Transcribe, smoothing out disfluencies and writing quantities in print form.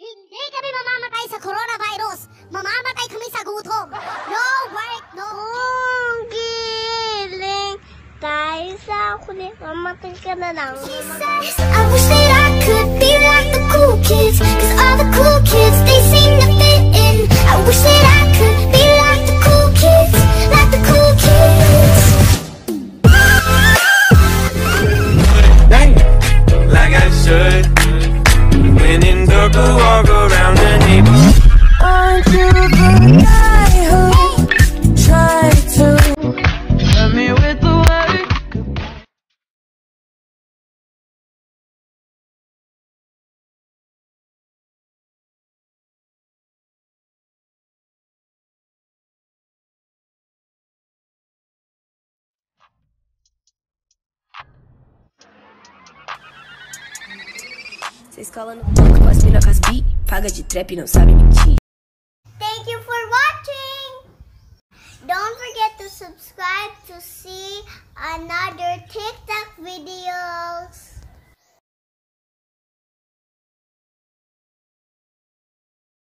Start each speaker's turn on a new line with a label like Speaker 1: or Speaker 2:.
Speaker 1: Hindi kami mamamatay sa coronavirus. Mamamatay kami sa gutom. No work, no
Speaker 2: Ang giling. Dahil sa kulit, mamatay ka na lang.
Speaker 3: I wish that I could be like the cool kids, 'cause all the cool kids, they seem to fit in. I wish that I could be like the cool kids, like the cool kids.
Speaker 4: Dang, like I should. When in dark, I walk around the neighborhood.
Speaker 5: Aren't you the guy who tried to hurt me with the word?
Speaker 6: Cê escola no banco, com as mina com as bi. Paga de trap e não sabe mentir.
Speaker 2: Thank you for watching. Don't forget to subscribe to see another TikTok videos.